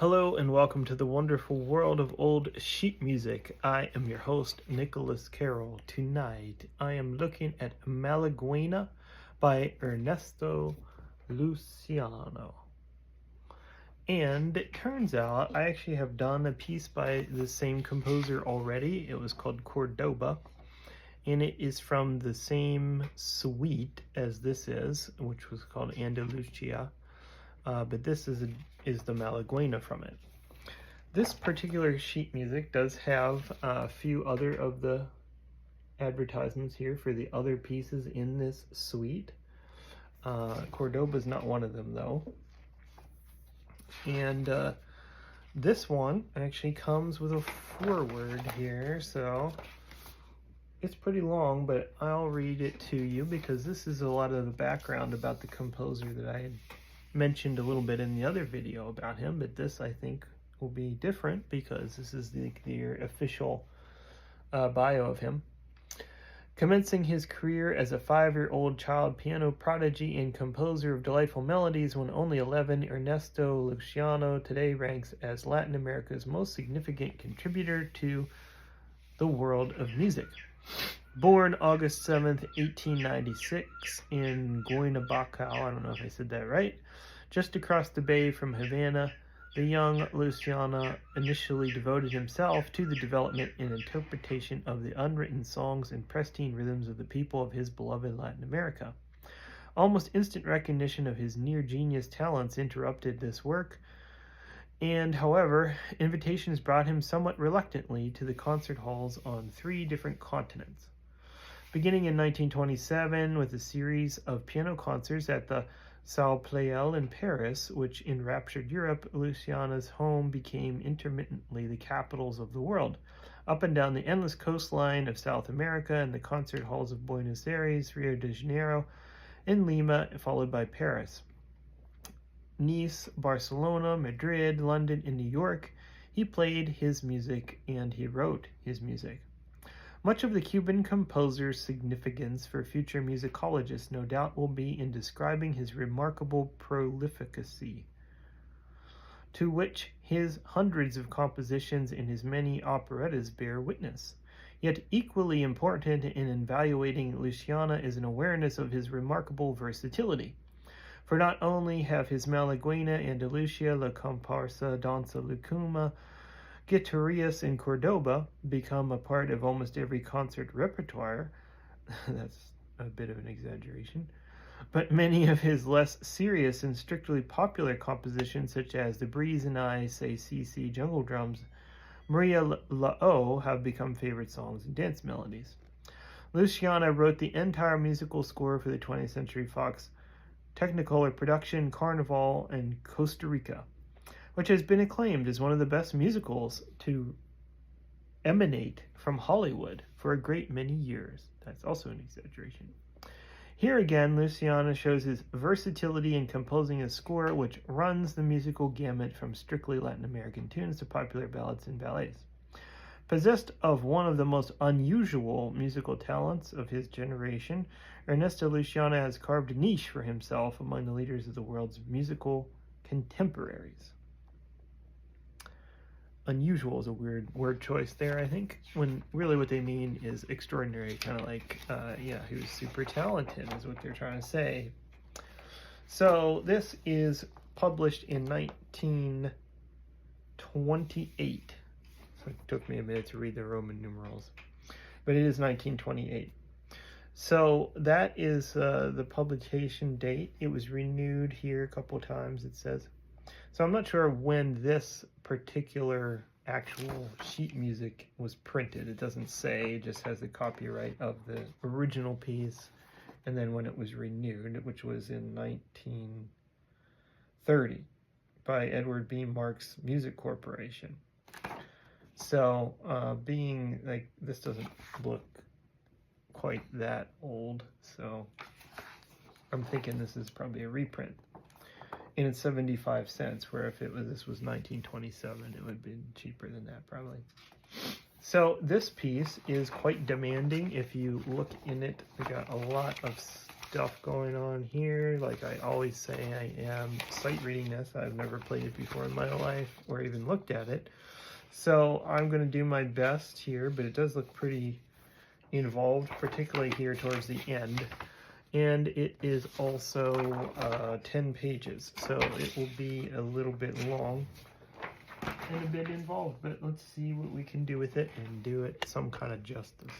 Hello and welcome to the wonderful world of old sheet music. I am your host, Nicholas Carroll. Tonight I am looking at Malagueña by Ernesto Luciano. And it turns out I actually have done a piece by the same composer already. It was called Cordoba, and it is from the same suite as this is, which was called Andalucia. But this is the Malagueña from it. This particular sheet music does have a few other of the advertisements here for the other pieces in this suite. Cordoba is not one of them though. And this one actually comes with a foreword here, so it's pretty long, but I'll read it to you because this is a lot of the background about the composer that I had mentioned a little bit in the other video about him, but this I think will be different because this is the official bio of him. Commencing his career as a 5-year-old child piano prodigy and composer of delightful melodies when only 11, Ernesto Luciano today ranks as Latin America's most significant contributor to the world of music. Born August 7th, 1896 in Guaynabacao, I don't know if I said that right, just across the bay from Havana, the young Luciano initially devoted himself to the development and interpretation of the unwritten songs and pristine rhythms of the people of his beloved Latin America. Almost instant recognition of his near-genius talents interrupted this work, and, however, invitations brought him somewhat reluctantly to the concert halls on 3 different continents. Beginning in 1927 with a series of piano concerts at the Salle Pleyel in Paris, which enraptured Europe, Luciano's home became intermittently the capitals of the world. Up and down the endless coastline of South America and the concert halls of Buenos Aires, Rio de Janeiro, and Lima, followed by Paris, Nice, Barcelona, Madrid, London, and New York, he played his music and he wrote his music. Much of the Cuban composer's significance for future musicologists no doubt will be in describing his remarkable prolificacy, to which his hundreds of compositions and his many operettas bear witness. Yet equally important in evaluating Luciano is an awareness of his remarkable versatility. For not only have his Malagueña, Andalucia, La Comparsa, Danza Lucuma, Guitarrillas, and Cordoba become a part of almost every concert repertoire, that's a bit of an exaggeration, but many of his less serious and strictly popular compositions, such as The Breeze and I Say CC Jungle Drums, Maria La have become favorite songs and dance melodies. Luciano wrote the entire musical score for the 20th Century Fox Technicolor production Carnival in Costa Rica, which has been acclaimed as one of the best musicals to emanate from Hollywood for a great many years. That's also an exaggeration. Here again, Luciano shows his versatility in composing a score which runs the musical gamut from strictly Latin American tunes to popular ballads and ballets. Possessed of one of the most unusual musical talents of his generation, Ernesto Luciano has carved a niche for himself among the leaders of the world's musical contemporaries. Unusual is a weird word choice there, I think, when really what they mean is extraordinary, kind of like, he was super talented is what they're trying to say. So this is published in 1928. So it took me a minute to read the Roman numerals, but it is 1928. So that is the publication date. It was renewed here a couple of times, it says. So I'm not sure when this particular actual sheet music was printed. It doesn't say, it just has the copyright of the original piece, and then when it was renewed, which was in 1930 by Edward B. Marks Music Corporation. So being like, this doesn't look quite that old, so I'm thinking this is probably a reprint. And it's 75 cents, where if this was 1927, it would have been cheaper than that probably. So this piece is quite demanding. If you look in it, we got a lot of stuff going on here. Like I always say, I am sight reading this. I've never played it before in my life or even looked at it. So I'm going to do my best here, but it does look pretty involved, particularly here towards the end. And it is also 10 pages, so it will be a little bit long and a bit involved, but let's see what we can do with it and do it some kind of justice.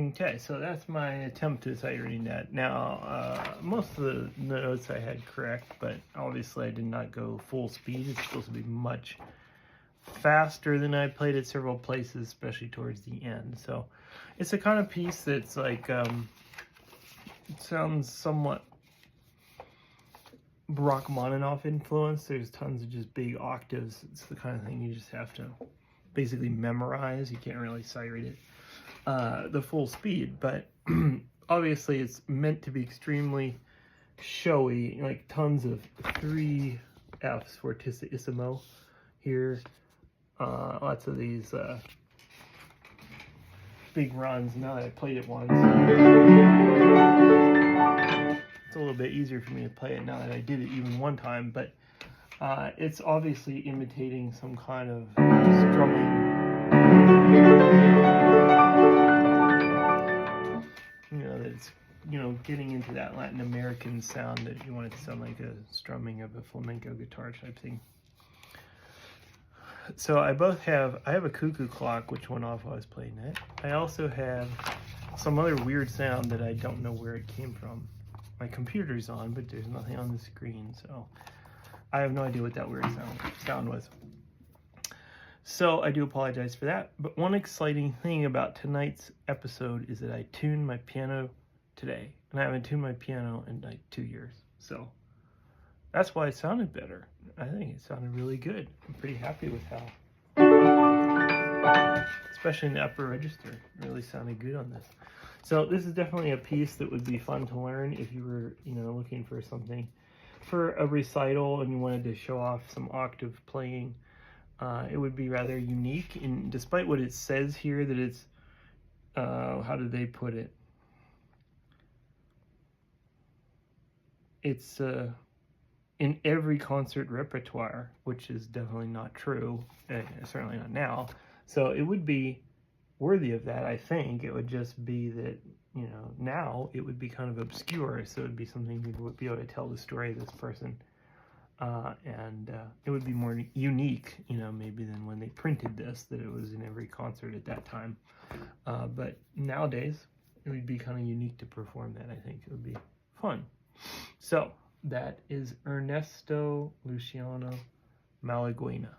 Okay, so that's my attempt to sight reading that. Now, most of the notes I had correct, but obviously I did not go full speed. It's supposed to be much faster than I played at several places, especially towards the end. So it's a kind of piece that's like, it sounds somewhat Rachmaninoff influence. There's tons of just big octaves. It's the kind of thing you just have to basically memorize. You can't really sight read it the full speed, but obviously it's meant to be extremely showy, like tons of 3 Fs fortissimo here. Lots of these big runs. Now that I played it once, it's a little bit easier for me to play it now that I did it even one time, but it's obviously imitating some kind of strumming. You know, that it's, you know, getting into that Latin American sound that you want it to sound like a strumming of a flamenco guitar type thing. So I have a cuckoo clock which went off while I was playing that. I also have some other weird sound that I don't know where it came from. My computer's on, but there's nothing on the screen, so I have no idea what that weird sound was. So I do apologize for that. But one exciting thing about tonight's episode is that I tuned my piano today. And I haven't tuned my piano in like 2 years. So that's why it sounded better. I think it sounded really good. I'm pretty happy with how, especially in the upper register, it really sounded good on this. So this is definitely a piece that would be fun to learn if you were, you know, looking for something for a recital and you wanted to show off some octave playing. It would be rather unique, and despite what it says here that it's, how did they put it? It's in every concert repertoire, which is definitely not true, certainly not now. So it would be worthy of that, I think. It would just be that, you know, now it would be kind of obscure, so it would be something people would be able to tell the story of this person. And it would be more unique, you know, maybe than when they printed this, that it was in every concert at that time. But nowadays, it would be kind of unique to perform that. I think it would be fun. So that is Ernesto Luciano Malagueña.